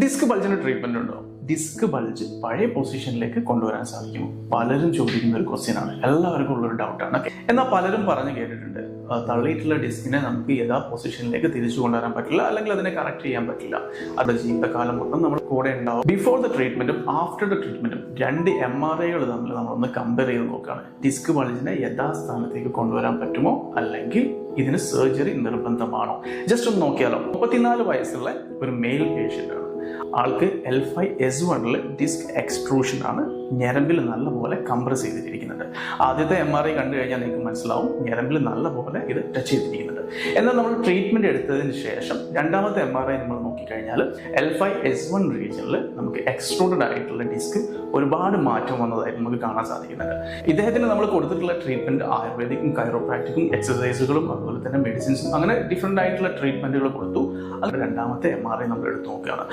Disk ബൾജിന് treatment ഉണ്ടോ? Disc bulge പഴയ പൊസിഷനിലേക്ക് കൊണ്ടുവരാൻ സാധിക്കും? പലരും ചോദിക്കുന്ന ഒരു ക്വസ്റ്റ്യൻ ആണ്, എല്ലാവർക്കും ഉള്ളൊരു ഡൗട്ടാണ്. എന്നാൽ പലരും പറഞ്ഞു കേട്ടിട്ടുണ്ട് തള്ളിയിട്ടുള്ള ഡിസ്കിനെ നമുക്ക് യഥാ പൊസിഷനിലേക്ക് തിരിച്ചു കൊണ്ടുവരാൻ പറ്റില്ല, അല്ലെങ്കിൽ അതിനെ കറക്റ്റ് ചെയ്യാൻ പറ്റില്ല. അത് ജീവിതകാലം മൊത്തം നമ്മൾ കൂടെ ഉണ്ടാവും. ബിഫോർ ദ ട്രീറ്റ്മെന്റും ആഫ്റ്റർ ദ ട്രീറ്റ്മെന്റും രണ്ട് MRIകൾ തമ്മിൽ നമ്മളൊന്ന് കമ്പയർ ചെയ്ത് നോക്കുകയാണ്. ഡിസ്ക് ബൾജിനെ യഥാസ്ഥാനത്തേക്ക് കൊണ്ടുവരാൻ പറ്റുമോ, അല്ലെങ്കിൽ ഇതിന് സർജറി നിർബന്ധമാണോ? ജസ്റ്റ് ഒന്ന് നോക്കിയാലോ. 34 വയസ്സുള്ള ഒരു മെയിൽ പേഷ്യന്റ് ആണ്. ആൾക്ക് L5S1 ഡിസ്ക് എക്സ്ട്രൂഷൻ ആണ്. ഞരമ്പിൽ നല്ലപോലെ കംപ്രസ് ചെയ്തിരിക്കുന്നുണ്ട്. ആദ്യത്തെ MRI കണ്ടു കഴിഞ്ഞാൽ നിങ്ങൾക്ക് മനസ്സിലാവും ഞരമ്പിൽ നല്ലപോലെ ഇത് ടച്ച് ചെയ്തിരിക്കുന്നുണ്ട്. എന്നാൽ നമ്മൾ ട്രീറ്റ്മെന്റ് എടുത്തതിന് ശേഷം രണ്ടാമത്തെ MRI നമ്മൾ നോക്കിക്കഴിഞ്ഞാൽ L5S1 റീജിയനിൽ നമുക്ക് എക്സ്ട്രൂഡഡ് ആയിട്ടുള്ള ഡിസ്ക് ഒരുപാട് മാറ്റം വന്നതായിട്ട് നമുക്ക് കാണാൻ സാധിക്കുന്നുണ്ട്. ഇദ്ദേഹത്തിന് നമ്മൾ കൊടുത്തിട്ടുള്ള ട്രീറ്റ്മെന്റ് ആയുർവേദിക്കും കൈറോപ്രാക്റ്റിക്കും എക്സസൈസുകളും അതുപോലെ തന്നെ മെഡിസിൻസും അങ്ങനെ ഡിഫറെന്റ് ആയിട്ടുള്ള ട്രീറ്റ്മെന്റുകൾ കൊടുത്തു. അത് രണ്ടാമത്തെ MRI നമ്മൾ എടുത്ത് നോക്കുകയാണ്.